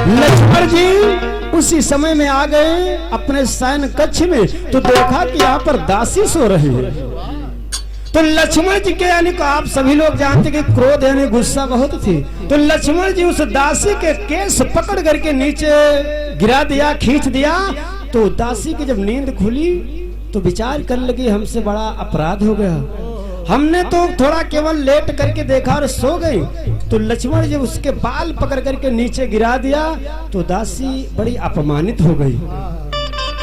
लक्ष्मण जी उसी समय में आ गए अपने शयन कक्ष में, तो देखा कि यहाँ पर दासी सो रही है। तो लक्ष्मण जी के यानी को आप सभी लोग जानते कि क्रोध यानी गुस्सा बहुत थी। तो लक्ष्मण जी उस दासी के केस पकड़ करके नीचे गिरा दिया, खींच दिया। तो दासी की जब नींद खुली तो विचार करने लगी हमसे बड़ा अपराध हो गया, हमने तो थोड़ा केवल लेट करके देखा और सो गई। तो लक्ष्मण जब उसके बाल पकड़ करके नीचे गिरा दिया तो दासी बड़ी अपमानित हो गई।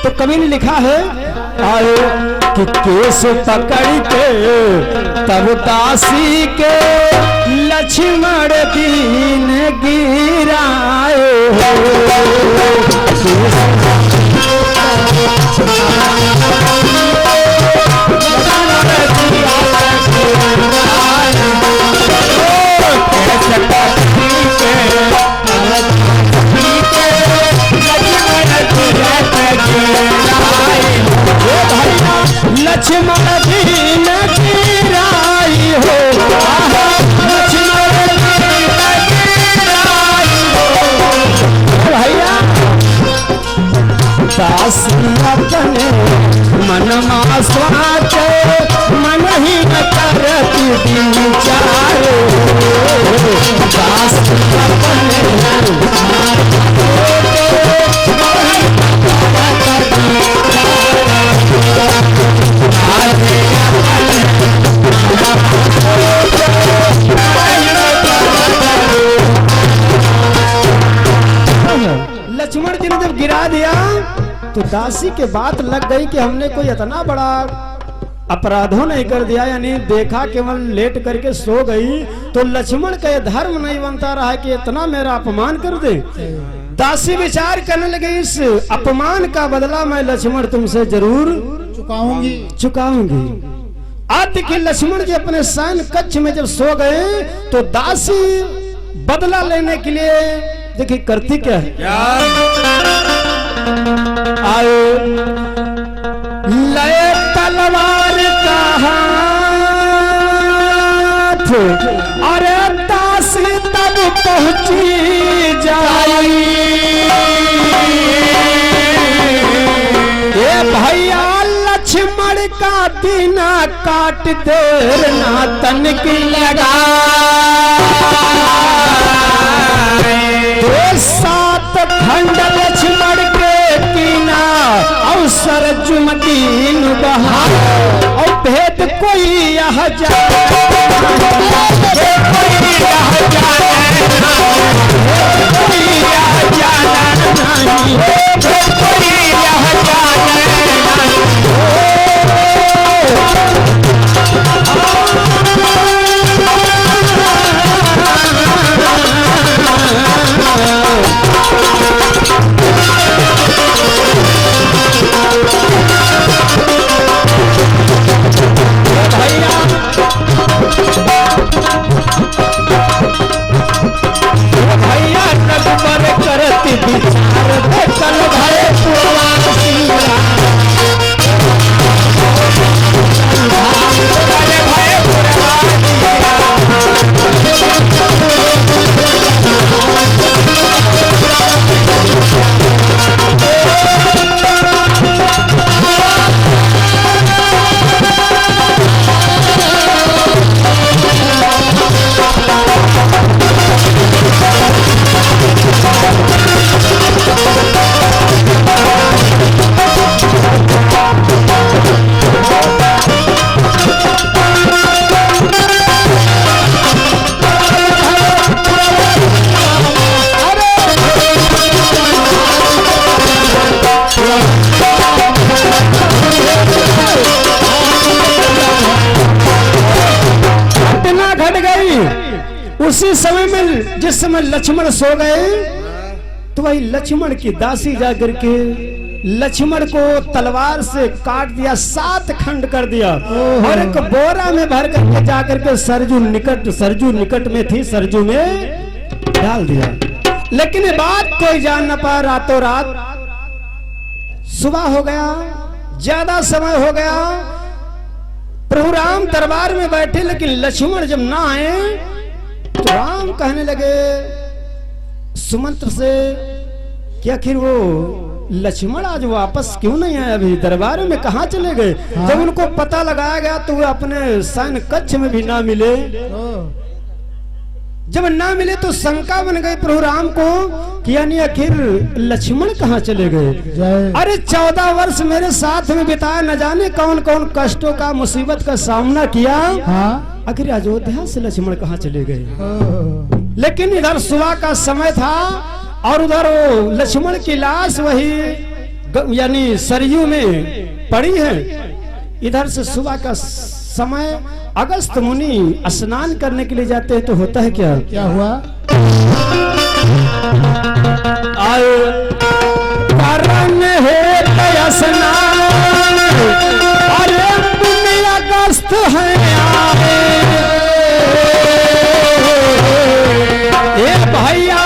तो कवि ने लिखा है आए कि केस पकड़ के तब दासी के लक्ष्मण दीन गिराए। लक्ष्मण दीन गिराई हो, लक्ष्मण दीन गिराई हो भैया। दासी अपने मन मा स्वाचे मन ही न करती विचारे। दासी अपने लक्ष्मण जी ने जब गिरा दिया तो दासी के बात लग गई कि हमने कोई इतना बड़ा अपराधों नहीं कर दिया, यानी देखा केवल लेट करके सो गई। तो लक्ष्मण का यह धर्म नहीं बनता रहा कि इतना मेरा अपमान कर दे। दासी विचार करने लगे इस अपमान का बदला मैं लक्ष्मण तुमसे जरूर चुकाऊंगी। आज देखिए लक्ष्मण जी अपने शयन कक्ष में जब सो गए तो दासी बदला लेने के लिए देखिए करती क्या है, आए लय तलवार का हाथ, अरे दासी तब पहुंची जाई। ये भैया लक्ष्मण का दीना काट देर ना तन की लगा। सात खंड लक्ष्मण के कीना अवसर जुमदीन बहा। और भेद कोई यह जाने उसी समय में जिस समय लक्ष्मण सो गए तो वही लक्ष्मण की दासी जाकर के लक्ष्मण को तलवार से काट दिया, 7 खंड कर दिया और एक बोरा में भर करके जाकर के सरजू निकट में थी, सरजू में डाल दिया। लेकिन ये बात कोई जान न पाया। रातों रात सुबह हो गया, ज्यादा समय हो गया, प्रभु राम दरबार में बैठे, लेकिन लक्ष्मण जब ना आए तो राम कहने लगे सुमंत्र से कि आखिर वो लक्ष्मण आज वापस क्यों नहीं आया, अभी दरबार में कहाँ चले गए। हाँ? जब उनको पता लगाया गया तो वे अपने सैन्य कक्ष में भी ना मिले। जब ना मिले तो शंका बन गई प्रभु राम को कि यानी आखिर लक्ष्मण कहाँ चले गए। अरे 14 वर्ष मेरे साथ में बिताया, न जाने कौन कौन कष्टों का मुसीबत का सामना किया। हाँ? आखिर अयोध्या से लक्ष्मण कहाँ चले गए। लेकिन इधर सुबह का समय था और उधर वो लक्ष्मण की लाश वही यानी सरयू में पड़ी है। इधर से सुबह का समय अगस्त मुनि स्नान करने के लिए जाते हैं तो होता है क्या, क्या हुआ? कारण है स्नान, अरे मुनि अगस्त है आए। ए भैया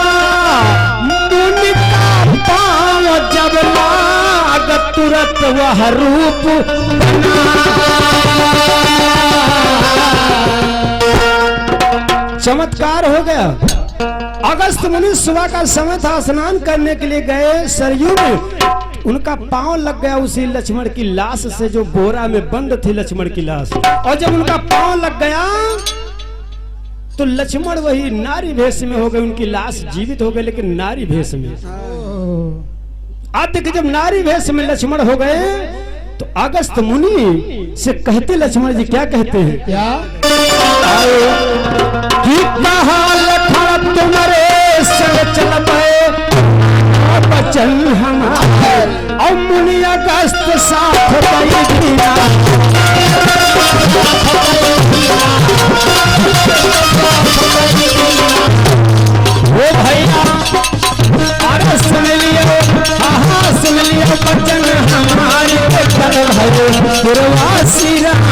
मुनि का पाँव जब लाग तुरंत वह रूप चमत्कार हो गया। अगस्त मुनि सुबह का समय था, स्नान करने के लिए गए सरयू में। उनका पांव लग गया उसी लक्ष्मण की लाश से जो बोरा में बंद थी लक्ष्मण की लाश। और जब उनका पांव लग गया तो लक्ष्मण वही नारी भेष में हो गए। उनकी लाश जीवित हो गई लेकिन नारी भेष में। आते कि जब नारी भेष में लक्ष्मण हो गए तो अगस्त मुनि से कहते लक्ष्मण जी क्या कहते हैं, क्या? कि कहा लखन तुम्हारे संग चलबे बचन हमारे और मुनि अगस्त साथ बैठिया। ओ भैया अरे सुन लियो, हाँ सुन लियो बचन हमारे चल भरे गुरुवासी राम।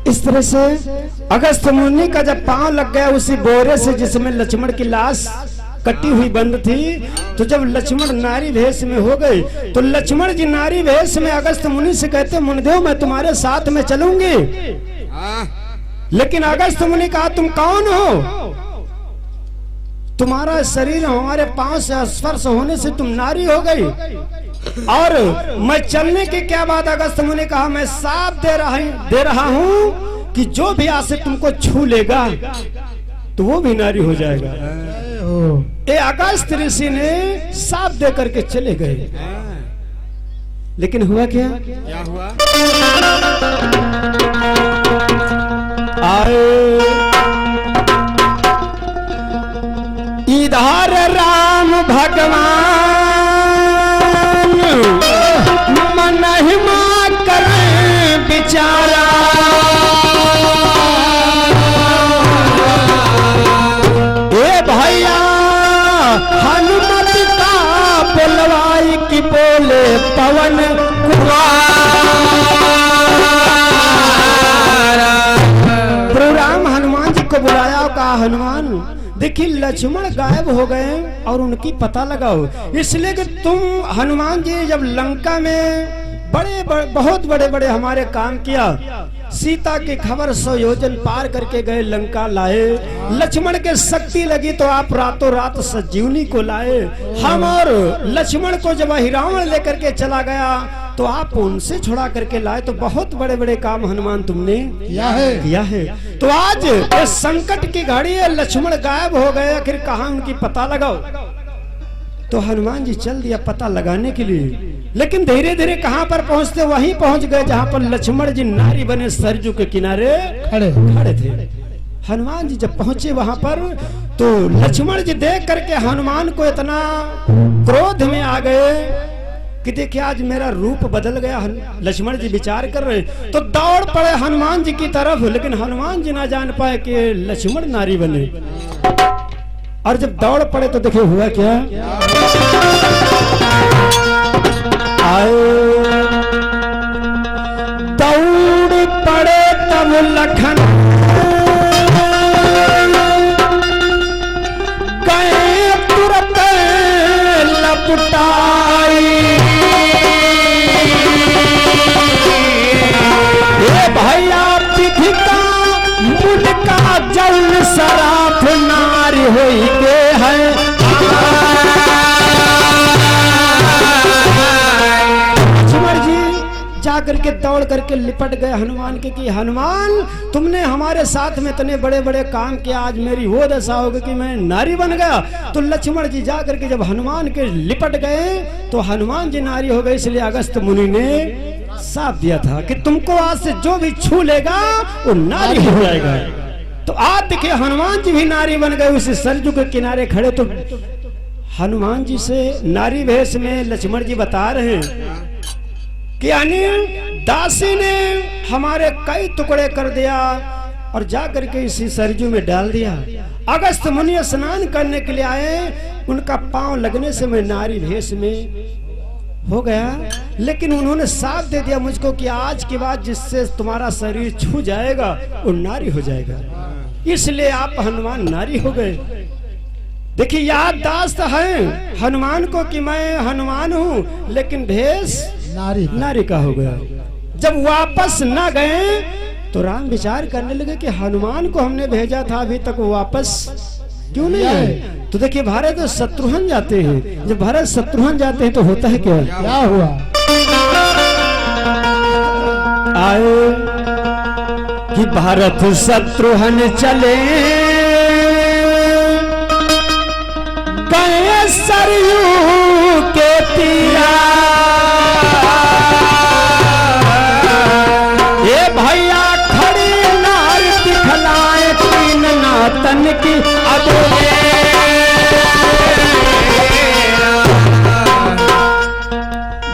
इस तरह से अगस्त मुनि का जब पांव लग गया उसी बोरे से जिसमें लक्ष्मण की लाश कटी हुई बंद थी, तो जब लक्ष्मण नारी भेष में हो गए तो लक्ष्मण जी नारी भेष में अगस्त मुनि से कहते मुनिदेव मैं तुम्हारे साथ में चलूंगी। लेकिन अगस्त मुनि कहा तुम कौन हो, तुम्हारा शरीर हमारे पांव से स्पर्श होने से तुम नारी हो गई और मैं चलने के क्या बात। अगस्त मुनि कहा मैं साफ दे रहा हूं कि जो भी आज से तुमको छू लेगा तो वो भी नारी हो जाएगा। ये अगस्त ऋषि ने साफ दे करके चले गए। लेकिन हुआ क्या, क्या हुआ? इधर राम भगवान महिमा कर बिचारा, ए भैया हनुमत का बोलवाई की बोले पवन कुमार। प्रभु राम हनुमान जी को बुलाया और कहा हनुमान देखिए लक्ष्मण गायब हो गए और उनकी पता लगाओ। इसलिए कि तुम हनुमान जी जब लंका में बहुत बड़े बड़े हमारे काम किया, सीता की खबर 100 योजन पार करके गए लंका लाए, लक्ष्मण के शक्ति लगी तो आप रातों रात संजीवनी को लाए। हम और लक्ष्मण को जब रावण लेकर के चला गया तो आप उनसे छुड़ा करके लाए। तो बहुत बड़े बड़े काम हनुमान तुमने किया है। तो आज इस संकट की घड़ी है, लक्ष्मण गायब हो गए, आखिर कहाँ उनकी पता लगाओ। तो हनुमान जी चल दिया पता लगाने के लिए। लेकिन धीरे धीरे कहां पर पहुंचते, वहीं पहुंच गए जहां पर लक्ष्मण जी नारी बने सरजू के किनारे खड़े थे। हनुमान जी जब पहुंचे वहां पर तो लक्ष्मण जी देख करके हनुमान को इतना क्रोध में आ गए कि देखिए आज मेरा रूप बदल गया। लक्ष्मण जी विचार कर रहे तो दौड़ पड़े हनुमान जी की तरफ, लेकिन हनुमान जी ना जान पाए कि लक्ष्मण नारी बने। और जब दौड़ पड़े तो देखिए हुआ क्या, आए दौड़ पड़े तब लखन गए तुरंत लपटाई, ए भैया पिथिका मुझका जौन सराफ नारी होई के है, जा करके दौड़ करके लिपट गए हनुमान के कि हनुमान तुमने हमारे साथ में इतने बड़े बड़े काम किया, आज मेरी वो दशा होगी कि मैं नारी बन गया। तो लक्ष्मण जी जा करके जब हनुमान के लिपट गए तो हनुमान जी नारी हो गए। इसलिए अगस्त मुनि ने साथ दिया था कि तुमको आज से जो भी छू लेगा वो नारी हो जाएगा। तो आज देखिए हनुमान जी भी नारी बन गए, उसी सरजू के किनारे खड़े। तो हनुमान जी से नारी वेश में लक्ष्मण जी बता रहे हैं कि यानी दासी ने हमारे कई टुकड़े कर दिया और जा करके इसी सरजू में डाल दिया। अगस्त मुनि स्नान करने के लिए आए, उनका पांव लगने से मैं नारी भेष में हो गया, लेकिन उन्होंने साथ दे दिया मुझको कि आज के बाद जिससे तुम्हारा शरीर छू जाएगा वो नारी हो जाएगा। इसलिए आप हनुमान नारी हो गए। देखिए याददाश्त है हनुमान को कि मैं हनुमान हूँ, लेकिन भेष नारी का हो गया। जब वापस ना गए तो राम विचार करने लगे कि हनुमान को हमने भेजा था, अभी तक वो वापस क्यों नहीं आए। तो देखिए भारत तो शत्रुघ्न जाते हैं, जब भारत शत्रुघ्न जाते हैं तो होता है क्या हुआ, आए कि भारत शत्रुघ्न चले गए सरयू के तीरा, भैया खड़ी नार दिखलाए तीन नातन की अबोले।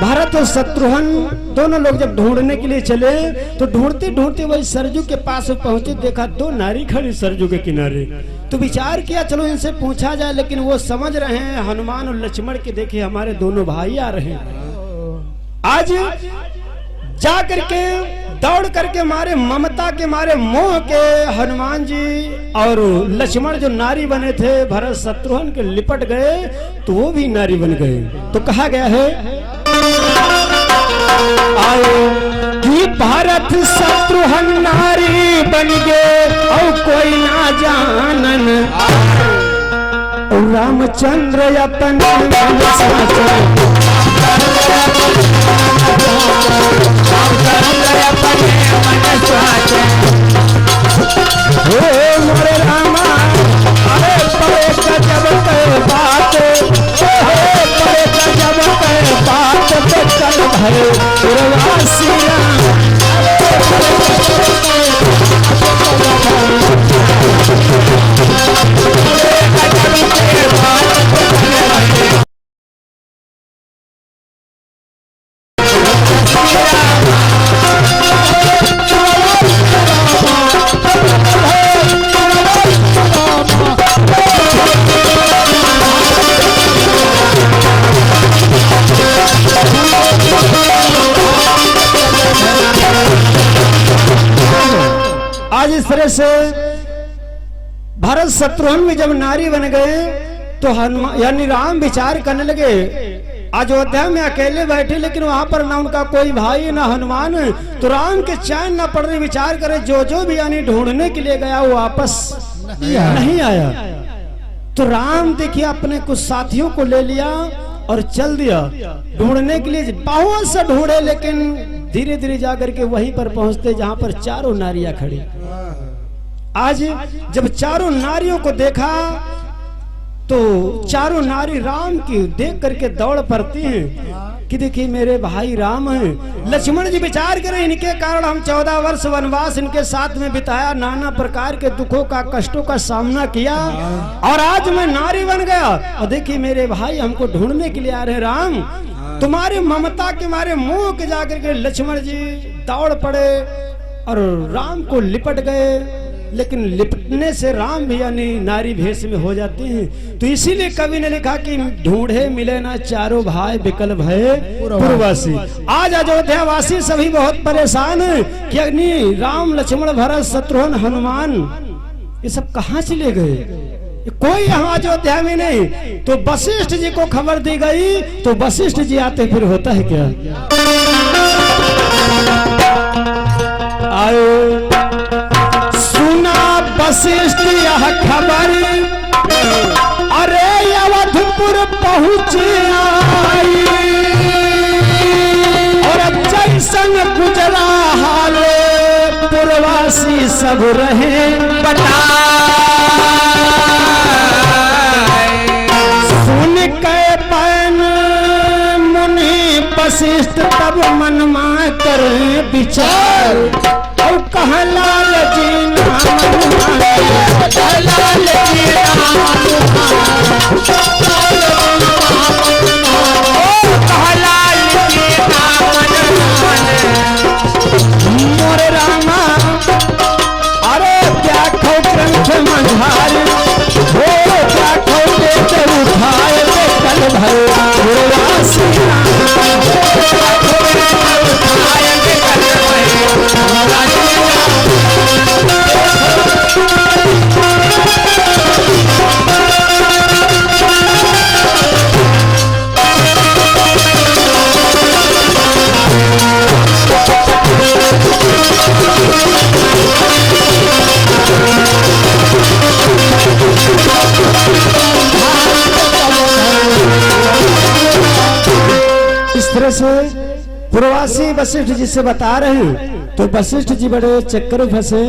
भारत और शत्रुघ्न दोनों लोग जब ढूंढने के लिए चले तो ढूंढते ढूंढते वही सरजू के पास पहुंचे, देखा दो नारी खड़ी सरजू के किनारे। तो विचार किया चलो इनसे पूछा जाए, लेकिन वो समझ रहे हैं हनुमान और लक्ष्मण के, देखिए हमारे दोनों भाई आ रहे हैं। आज जा करके दौड़ करके मारे ममता के मारे मोह के हनुमान जी और लक्ष्मण जो नारी बने थे भरत शत्रुघ्न के लिपट गए तो वो भी नारी बन गए। तो कहा गया है आए कि भरत शत्रुघ्न नारी बन गए और कोई ना जानन, रामचंद्र अपन मोरे रामा अरे परे गजब के बात, परे गजब के बात पे चल भरे उर्वासी इस तरह से भरत शत्रुघ्न भी जब नारी बन गए तो हनुमान यानी राम विचार करने लगे। अयोध्या में अकेले बैठे, लेकिन वहां पर ना उनका कोई भाई ना हनुमान, तो राम के चैन ना पड़ रहे। विचार करे जो भी यानी ढूंढने के लिए गया वो वापस नहीं आया। तो राम देखिए अपने कुछ साथियों को ले लिया और चल दिया ढूंढने के लिए। बहुत से ढूंढे, लेकिन धीरे धीरे जाकर के वहीं पर पहुंचते जहां पर चारों नारियां खड़ी। आज जब चारों नारियों को देखा तो चारों नारी राम की देख करके दौड़ पड़ती हैं कि देखिए मेरे भाई राम हैं। लक्ष्मण जी विचार करें इनके कारण हम 14 वर्ष वनवास इनके साथ में बिताया, नाना प्रकार के दुखों का कष्टों का सामना किया और आज मैं नारी बन गया और देखिए मेरे भाई हमको ढूंढने के लिए आ रहे। राम तुम्हारी ममता के मारे मुंह के जाकर के लक्ष्मण जी दौड़ पड़े और राम को लिपट गए लेकिन लिपटने से राम भी यानी नारी भेष में हो जाते हैं। तो इसीलिए कवि ने लिखा कि ढूंढे मिले ना चारों भाई विकल भय पूर्ववासी। आज अयोध्यावासी सभी बहुत परेशान है कि यानी राम लक्ष्मण भरत शत्रुघ्न हनुमान ये सब कहाँ चले गए, कोई यहाँ अयोध्या में नहीं। तो वशिष्ठ जी को खबर दी गई, तो वशिष्ठ जी आते फिर होता है क्या, आए सुना वशिष्ठ यह खबर, अरे अवधपुर पहुँचे आई, और जैसन गुजरा हाल पूर्ववासी सब रहे बता। सुन के पैन मुनि वशिष्ठ तब मनमा कर विचार, और कह लाल जी नाम लाल जी मोर रामा, अरे क्या खो ग्रंथ मंझार हो, क्या खो देते उठाए कल भैया पूर्ववासी से पूर्ववासी वशिष्ठ जी से बता रहे हैं। तो वशिष्ठ जी बड़े चक्कर में फंसे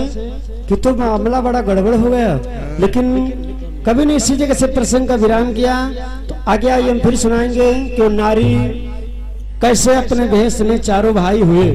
कि तो मामला बड़ा गड़बड़ हो गया, लेकिन कभी ने इसी जगह से प्रसंग का विराम किया। तो आगे आइए हम फिर सुनाएंगे कि नारी कैसे अपने भेष में चारों भाई हुए।